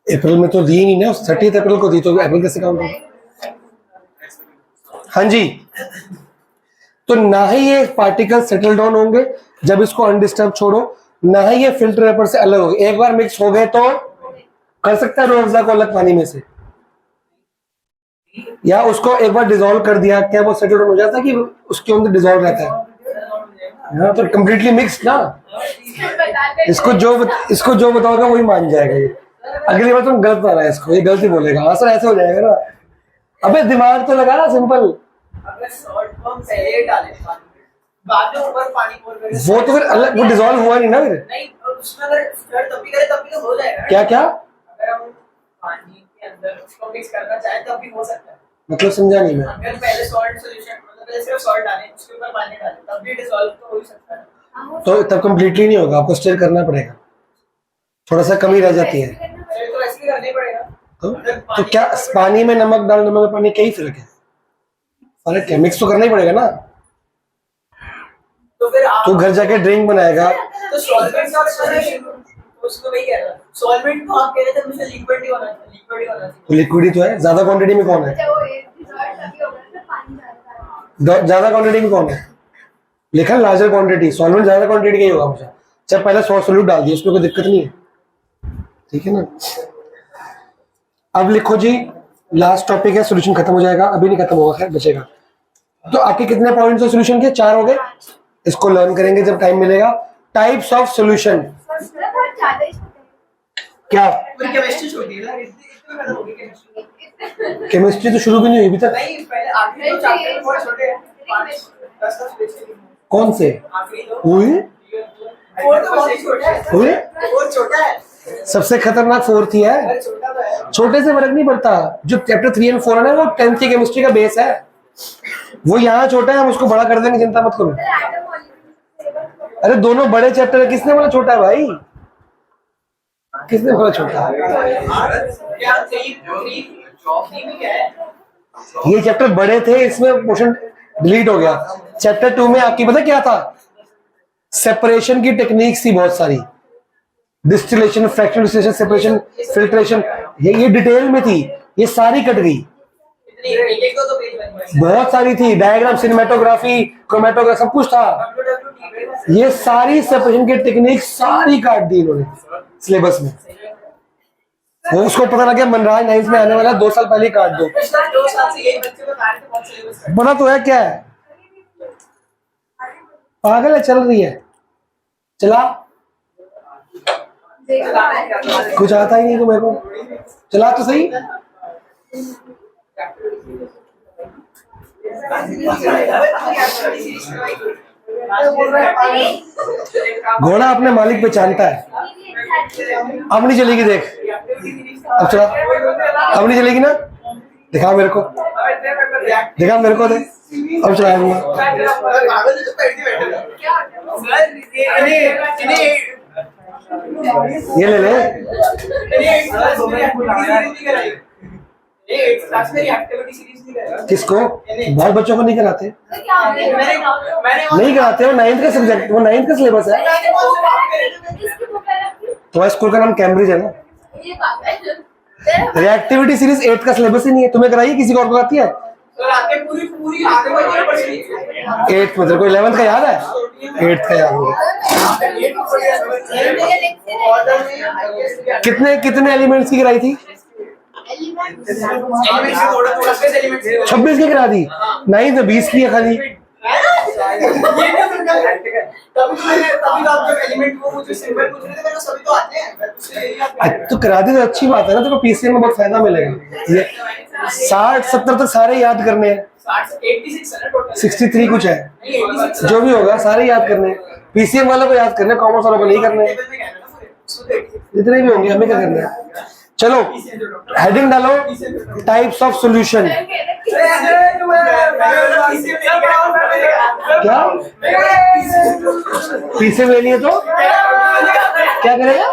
अप्रैल में तो दी नहीं ना, 30 अप्रैल को दी, तो अप्रैल कैसे काउंट होगा? हाँ जी, तो ना ही ये पार्टिकल सेटल डाउन होंगे जब इसको अनडिस्टर्ब छोड़ो, ना ही ये फिल्टर पेपर से अलग होंगे। एक बार मिक्स हो गए तो कर सकता है रूह अफ़ज़ा को अलग पानी में से, या उसको एक बार डिसॉल्व कर दिया, क्या वो सेटल डाउन हो जाता है कि उसके अंदर डिसॉल्व रहता है? हाँ तो कंप्लीटली मिक्स ना, इसको जो बताओगे वही मान जाएगा ये। अगली बार तुम गलत बताना है इसको, ये गलत ही बोलेगा। हाँ सर ऐसे हो जाएगा ना। अबे दिमाग तो लगा ना, सिंपल। अगर सॉल्ट को हम पहले ही डालें बाद में ऊपर पानी पोर करें, वो तो फिर अलग, वो डिसॉल्व हुआ नहीं ना फिर। नहीं उसमें अगर स्टर तब भी करें तब भी तो हो जाएगा। क्या क्या अगर हम पानी के अंदर उसको मिक्स करना चाहें तब भी हो सकता है। मतलब समझा नहीं मैं। अगर पहले सॉल्ट सॉल्यूशन मतलब पहले सिर्फ सॉल्ट डालें उसके ऊपर पानी डालें तब भी डिसॉल्व तो हो ही सकता है। तो तब कंप्लीटली नहीं होगा, आपको स्टिर करना पड़ेगा, थोड़ा सा कमी रह जाती है। तो ऐसे ही करना ही पड़ेगा। तो क्या पानी में नमक डाल, नमक में पानी क्या ही फर्क है? फर्क है, मिक्स तो करना ही पड़ेगा ना। तो फिर आप तो घर जाके ड्रिंक बनाएगा तो सॉल्वेंट का सॉल्यूशन उसको वही कह रहा सॉल्वेंट को आप कह रहे थे मुझे लिक्विड ही होना चाहिए, लिक्विड ही होना चाहिए। तो लिक्विड ही तो है, ज्यादा क्वांटिटी में कौन है? ज्यादा क्वांटिटी में कौन है लिखा? लार्जर क्वांटिटी, सॉल्वेंट ज्यादा क्वांटिटी का ही होगा मुझे। जब पहले सोल्यूट डाल दिया, उसमें कोई दिक्कत नहीं है, ठीक है ना। अब लिखो जी, लास्ट टॉपिक है, सॉल्यूशन खत्म हो जाएगा, अभी नहीं खत्म होगा, खैर बचेगा। तो आपके कितने पॉइंट्स है सॉल्यूशन के? 4 हो गए। इसको लर्न करेंगे जब टाइम मिलेगा। टाइप्स ऑफ सॉल्यूशन क्या? केमिस्ट्री छोटी है ना, इसमें खत्म हो गई केमिस्ट्री। केमिस्ट्री तो शुरू भी नहीं हुई अभी तक। नहीं पहले आखिरी 2 चैप्टर बहुत छोटे हैं, 5-10 पेज के। कौन से आखिरी 2 हुई? वो तो बहुत छोटा है, हुई? वो छोटा है, सबसे खतरनाक 4th ही है। अरे छोटा तो है। छोटे से फर्क नहीं पड़ता। जो चैप्टर 3 और 4 है ना, वो 10th की केमिस्ट्री का बेस है। वो यहाँ छोटा है, हम उसको बड़ा कर देंगे, चिंता मत करो। अरे दोनों बड़े चैप्टर है, किसने बोला छोटा है भाई? किसने बोला छोटा है? क्या 3 में क्या है? ये चैप्टर बड़े थे, इसमें पोर्शन डिलीट हो गया। चैप्टर 2 में आपकी पता क्या था? सेपरेशन की टेक्निक्स थी बहुत सारी, distillation, fractional distillation, separation, filtration, ये डिटेल में थी, ये सारी कट गई। इतनी एक तो पेज बन गए, बहुत सारी थी, डायग्राम, सिनेमेटोग्राफी, क्रोमेटोग्राफी, सब कुछ था। ये सारी सेपरेशन की टेक्निक सारी काट दी इन्होंने सिलेबस में। वो उसको पता लग गया मनराज 9th में आने वाला, 2 साल पहले ही काट दो। पिछले 2 साल से यही बच्चे बता रहे थे बहुत सिलेबस है। बड़ा तो है, क्या है, पागल है, चल रही है, चला कुछ आता ही नहीं तो मेरे को, चला तो सही। घोड़ा अपने मालिक पहचानता है। अब नहीं चलेगी, देख अब चला, अब नहीं चलेगी ना, दिखा मेरे को, दिखा मेरे को, दे अब चलाऊंगा। ये ले ले, किसको? बहुत बच्चों को नहीं कराते, नहीं कराते, वो 9th का सब्जेक्ट, वो 9th का सिलेबस है। तुम्हारे स्कूल का नाम कैम्ब्रिज है ना। रिएक्टिविटी सीरीज 8th का सिलेबस ही नहीं है, तुम्हें कराई, किसी को और कराती है? 8th में तेरे को 11th का याद है? 8th का याद होगा। कितने कितने एलिमेंट्स की कराई थी? 26 की करा दी। 9th में 20 की है खाली। तो करा दी तो अच्छी बात है ना, तेरे को पीसीएम में बहुत फायदा मिलेगा। ये 60-70 तक सारे याद करने हैं, 63 कुछ है, जो भी होगा सारे याद करने हैं। पीसीएम वालों को याद करने, कॉमर्स वालों को नहीं करने, जितने भी होंगे हमें क्या करना है। चलो हेडिंग डालो, टाइप्स ऑफ सॉल्यूशन। क्या पीसीएम लेनी है तो क्या करेगा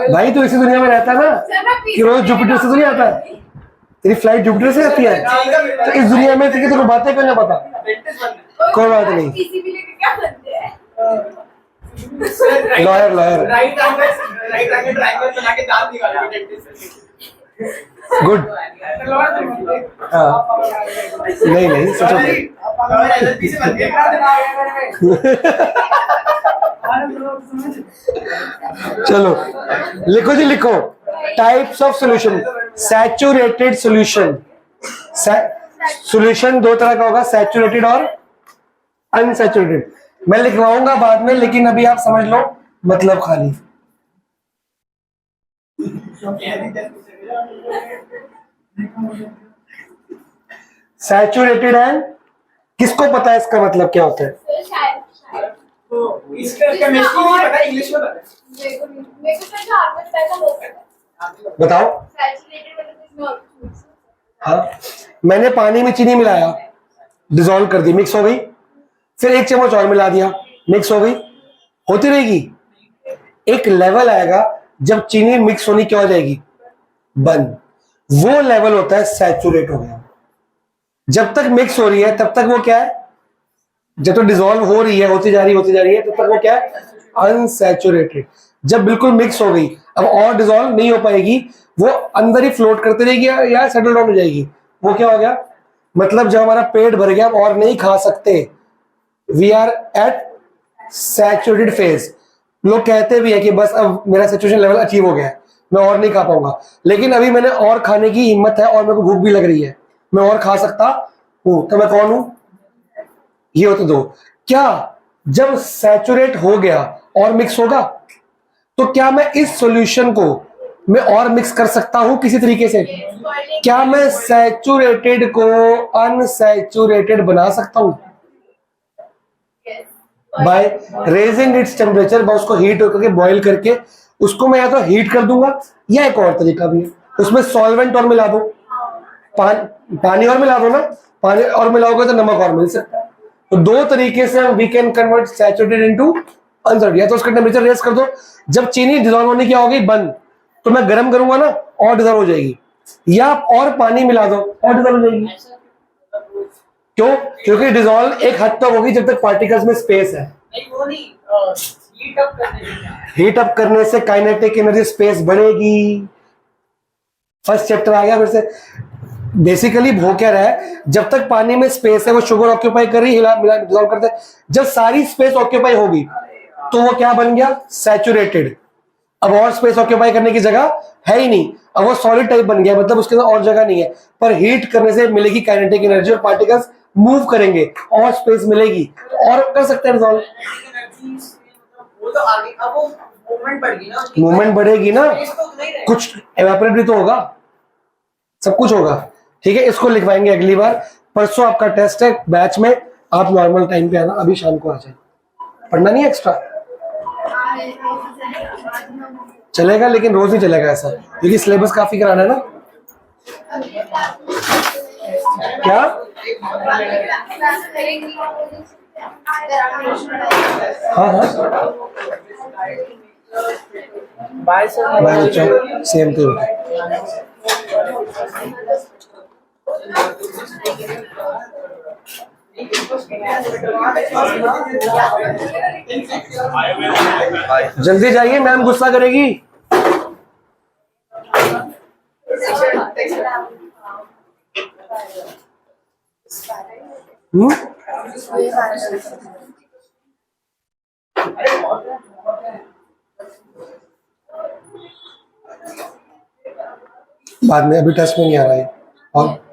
भाई? तो इसी दुनिया में रहता है ना कि रोज जुपिटर से तो नहीं आता, तेरी फ्लाइट जुपिटर से आती है, तो इस दुनिया में तेरी बातें क्यों ना पता? कोई बात नहीं, लॉयर राइट एंगल ट्रायंगल बना के दांत निकालेंगे डेंटिस्ट से। गुड। हाँ नहीं नहीं सच में चलो लिखो जी, लिखो types of solution. Saturated solution, solution दो तरह का होगा, सैचुरेटेड और अनसैचुरेटेड। मैं लिखवाऊंगा बाद में, लेकिन अभी आप समझ लो मतलब खाली। सैचुरेटेड एंड, किसको पता है इसका मतलब क्या होता है? फिर शायद तो इसका केमिस्ट्री में पता है, इंग्लिश में पता है। मेरे को तो नॉर्मल पैसा हो सकता है। बताओ। सैचुरेटेड मतलब इसमें और कुछ mix होता हाँ, मैंने पानी में चीनी मिलाया, डिसॉल्व कर दी, मिक्स हो गई, फिर 1 चम्मच और मिला दिया, मिक्स हो गई, होती रहेगी। एक लेवल आएगा जब चीनी मिक्स होनी क्या हो जाएगी, बंद। वो लेवल होता है सैचुरेट हो गया। जब तक मिक्स हो रही है तब तक वो क्या है, जब तक डिसॉल्व हो रही है, होती जा रही है, तब तक वो क्या है, अनसैचुरेटेड। जब बिल्कुल मिक्स हो गई, अब और डिसॉल्व नहीं हो पाएगी, वो अंदर ही फ्लोट करती रहेगी या सेटल डाउन हो जाएगी, वो क्या हो गया, मतलब जब हमारा पेट भर गया और नहीं खा सकते, we are at saturated phase. लोग कहते भी है कि बस अब मेरा सैचुरेशन लेवल अचीव हो गया है, मैं और नहीं खा पाऊंगा, लेकिन अभी मैंने और खाने की हिम्मत है और मेरे को भूख भी लग रही है, मैं और खा सकता हूं, तो मैं कौन हूं, ये होते दो। क्या जब सैचुरेट हो गया और मिक्स होगा, तो क्या मैं इस सॉल्यूशन को मैं और मिक्स कर सकता हूं किसी तरीके से? क्या मैं सैचुरेटेड को अनसैचुरेटेड बना सकता हूं? बाय रेजिंग इट्स टेम्परेचर, मैं उसको हीट करके बॉईल करके उसको मैं या तो हीट कर दूंगा, या एक और तरीका भी है, उसमें सॉल्वेंट और मिला दो, पानी और मिला दो ना, पानी और मिलाओगे तो नमक और मिल सकता है। तो दो तरीके से we can convert saturated into unsaturated. या तो उसका टेम्परेचर रेस कर दो, जब चीनी डिसॉल्व होने की हो गई बंद, तो मैं गर्म करूंगा ना और डिसॉल्व हो जाएगी, या और पानी मिला दो और डिसॉल्व हो जाएगी। क्यों? क्योंकि डिसॉल्व एक हद तक होगी जब तक पार्टिकल्स में स्पेस है। नहीं वो नहीं, हीट अप करने से काइनेटिक एनर्जी स्पेस बढ़ेगी। फर्स्ट चैप्टर आ गया फिर से। बेसिकली हो क्या रहा है, जब तक पानी में स्पेस है वो शुगर ऑक्यूपाई कर रही है, हिला मिला डिसॉल्व करते हैं, जब सारी स्पेस ऑक्यूपाई होगी तो वो क्या बन गया, सैचुरेटेड। अब और स्पेस ऑक्यूपाई करने की जगह है ही नहीं, अब वो सॉलिड टाइप बन गया, मतलब उसके अंदर और जगह नहीं है, पर हीट करने से मिलेगी काइनेटिक एनर्जी और पार्टिकल्स मूव करेंगे और स्पेस मिलेगी, और कर सकते हैं डिसॉल्व। वो तो आगे अब वो मूवमेंट बढ़ेगी ना, मूवमेंट बढ़ेगी ना, स्पेस तो नहीं रहेगा। कुछ एवापोरेट भी तो होगा, सब कुछ होगा। ठीक है, इसको लिखवाएंगे अगली बार। परसों आपका टेस्ट है बैच में, आप नॉर्मल टाइम पे आना, अभी शाम को आ जाए, पढ़ना नहीं एक्स्ट्रा चलेगा, लेकिन रोज नहीं चलेगा ऐसा, क्योंकि सिलेबस काफी कराना है ना। क्या हाँ हाँ बाय सर, बाय बच्चों, सेम टू। जल्दी जाइए, मैम गुस्सा करेगी। बाद में, अभी टेस्ट में नहीं आ रहा है। और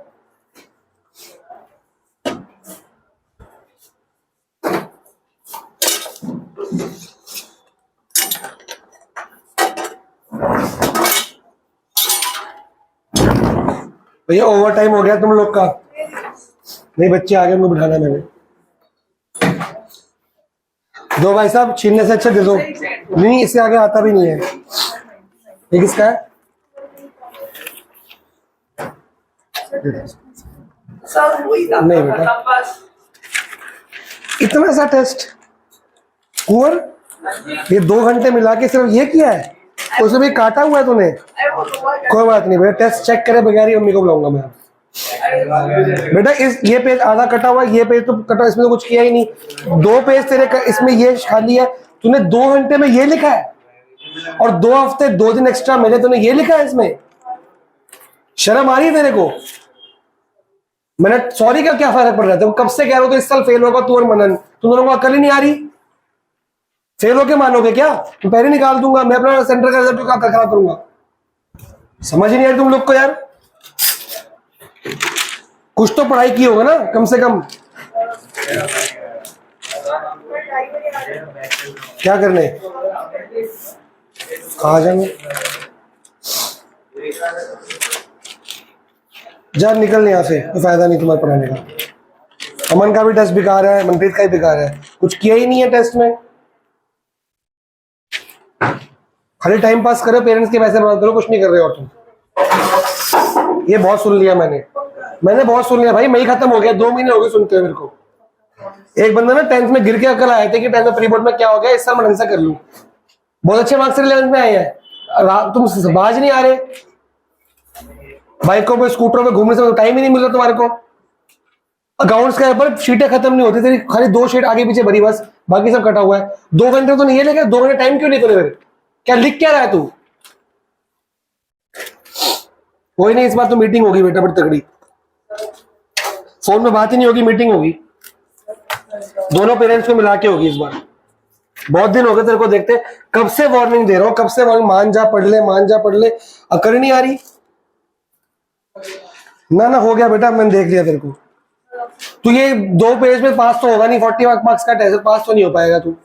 भैया ओवर टाइम हो गया तुम लोग का, नहीं बच्चे आ गए, उनको बिठाना मैंने। दो भाई साहब, छीनने से अच्छा दे दो। नहीं, इससे आगे आता भी नहीं है। ये किसका है? नहीं बेटा, इतना सा टेस्ट कुंवर, ये 2 घंटे मिला के सिर्फ ये किया है, उसमें भी काटा हुआ है तूने। कोई बात नहीं बेटा, टेस्ट चेक करे बगैर ही मम्मी को बुलाऊंगा मैं। बेटा इस ये पेज आधा कटा हुआ है, ये पेज तो कटा, इसमें तो कुछ किया ही नहीं। 2 पेज तेरे इसमें ये खाली है, तूने 2 घंटे में ये लिखा है, और 2 हफ्ते 2 दिन एक्स्ट्रा मिले, तूने ये लिखा है इसमें। शर्म आ रही है तेरे को? मैंने सॉरी का क्या फर्क पड़ रहा था? कब से कह रहा हूं तो इस साल फेल होगा तू और मनन, तुम दोनों को अकल ही नहीं आ रही। फेल होके मानोगे क्या? तुम पहले निकाल दूंगा मैं, अपना सेंटर का रिजल्ट क्या खराब करूंगा? समझ ही नहीं आ रही तुम लोग को यार। कुछ तो पढ़ाई की होगा ना कम से कम। क्या करने कहा जाने, जा निकल यहाँ से, कोई फायदा नहीं तुम्हारे पढ़ाने का। अमन का भी टेस्ट बेकार है, मनप्रीत का भी बेकार है, कुछ किया ही नहीं है टेस्ट में। खाली टाइम पास करो, पेरेंट्स के पैसे बर्बाद करो, कुछ नहीं कर रहे हो तुम। ये बहुत सुन लिया मैंने बहुत सुन लिया भाई, मई खत्म हो गया, 2 महीने हो गए सुनते हुए मेरे को। एक बंदा ना 10th में गिर के अकल आए थे कि 10th में प्री बोर्ड में क्या हो गया, इस साल मैं ढंग से कर लूं। बहुत अच्छे मार्क्स से 11th में आए हैं, तुम बाज नहीं आ रहे। बाइकों पे स्कूटरों पे घूमने से टाइम ही नहीं मिल रहा तुम्हारे को। अकाउंट्स का पर शीटें खत्म नहीं होती तेरी, खाली 2 शीट आगे पीछे भरी बस, बाकी सब कटा हुआ है। 2 घंटे तो नहीं ये लेके, 2 घंटे टाइम क्यों नहीं करे फिर? क्या लिख क्या रहा है तू? कोई नहीं, इस बार तो मीटिंग होगी बेटा बड़ी तगड़ी, फोन में बात ही नहीं होगी, मीटिंग होगी, दोनों पेरेंट्स को मिला के होगी इस बार। बहुत दिन हो गए तेरे को देखते, कब से वार्निंग दे रहा हूं, कब से वार्निंग, मान जा पढ़ ले, अकड़ नहीं आ रही ना। हो गया बेटा, मैंने देख लिया तेरे को। तू ये 2 पेज में पास तो होगा नहीं, 40 मार्क्स का टेस्ट, पास तो नहीं हो पाएगा तू।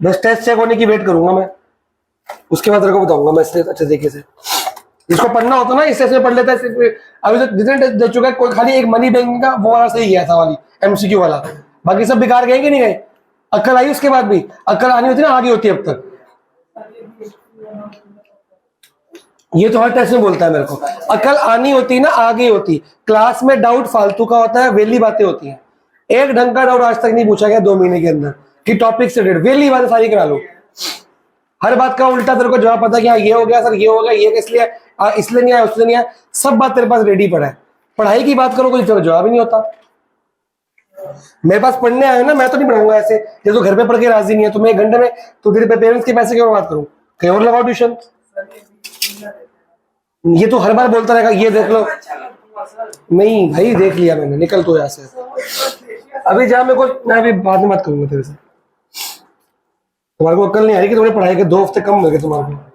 बस टेस्ट चेक होने की वेट करूंगा मैं, उसके बाद तेरे को बताऊंगा मैं अच्छे तरीके से। इसको पढ़ना होता ना, इससे पढ़ लेता है। अभी तो जितने टेस्ट दे चुका है, कोई खाली एक मनी बैंक का वो वाला सही गया था, वाली एमसीक्यू वाला, बाकी सब बेकार गए कि नहीं गए? अक्ल आई उसके बाद भी? अक्ल आनी होती ना, आगे होती है अब तक। ये तो हर टेस्ट में बोलता है मेरे को, अकल आनी होती ना, आगे होती। क्लास में डाउट फालतू का होता है, वेली बातें होती हैं। एक ढंग का डाउट आज तक नहीं पूछा गया 2 महीने के अंदर कि टॉपिक से रिलेटेड, वेली बातें सारी करा लो। हर बात का उल्टा तेरे को जवाब पता कि हाँ ये हो गया सर, ये हो गया, ये इसलिए इसलिए नहीं आया, उसलिए नहीं आया, सब बात तेरे पास रेडी पड़ा है। पढ़ाई की बात करो, कोई तेरा जवाब ही नहीं होता। मेरे पास पढ़ने आए ना, मैं तो नहीं पढ़ाऊंगा ऐसे, ये तो घर पे पढ़ के राजी नहीं है, तो मैं 1 घंटे में तो तेरे पेरेंट्स के पैसे क्यों बात करूं? कहीं और लगाओ ट्यूशन। ये तो हर बार बोलता रहेगा, ये देख लो। नहीं भाई, देख लिया मैंने, निकल तो यहाँ से अभी जा। मेरे को, मैं अभी बाद में बात करूंगा तेरे से। तुम्हारे को अक्ल नहीं आ रही कि तुम्हारी पढ़ाई के 2 हफ्ते कम हो गए तुम्हारे को।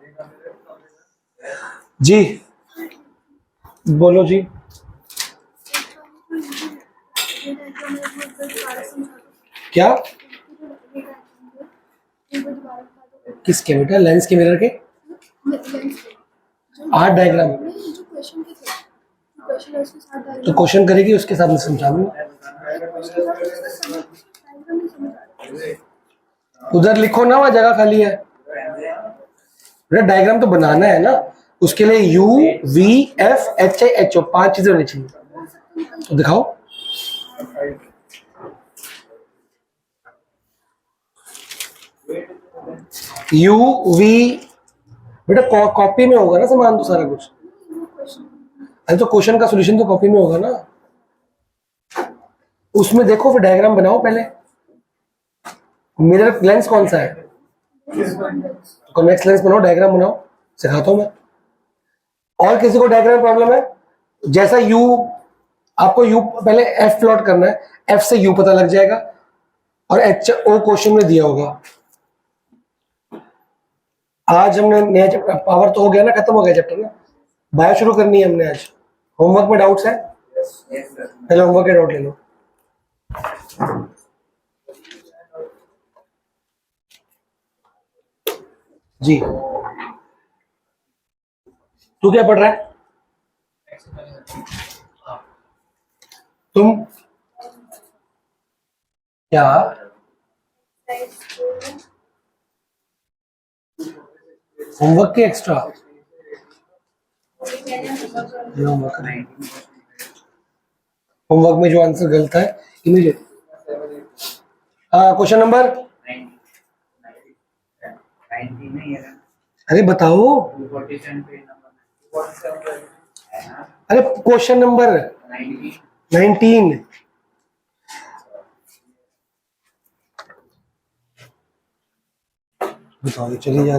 जी बोलो जी। क्या? किसके बेटा? लेंस के, मिरर के, आर्ट डायग्राम। तो क्वेश्चन करेगी उसके साथ में समझा दूंगा। उधर लिखो ना, वहां जगह खाली है। बेटा डायग्राम तो बनाना है ना, उसके लिए U V F H I H O 5 चीजें होनी चाहिए। तो दिखाओ। U V, बेटा कॉपी में होगा ना सामान तो सारा कुछ। अरे तो क्वेश्चन का सॉल्यूशन तो कॉपी में होगा ना, उसमें देखो, फिर डायग्राम बनाओ पहले। मिरर लेंस कौन सा है? कॉन्वेक्स लेंस बनाओ, डायग्राम बनाओ, सिखाता हूं मैं। और किसी को डायग्राम प्रॉब्लम है? जैसा U, आपको U पहले F प्लॉट करना है, F से U पता लग जाएगा, और H O क्वेश्चन में दिया होगा। आज हमने नया चैप्टर, पावर तो हो गया ना, खत्म हो गया चैप्टर ना, बायो शुरू करनी है हमने आज। होमवर्क में डाउट्स है? पहले होमवर्क के डाउट ले लो। जी तू क्या पढ़ रहा है? तुम क्या? होमवर्क के एक्स्ट्रा? होमवर्क में जो आंसर गलत है इमीडिएट। हाँ, क्वेश्चन नंबर, अरे बताओ, अरे क्वेश्चन नंबर 19। बताओ, चलिए जा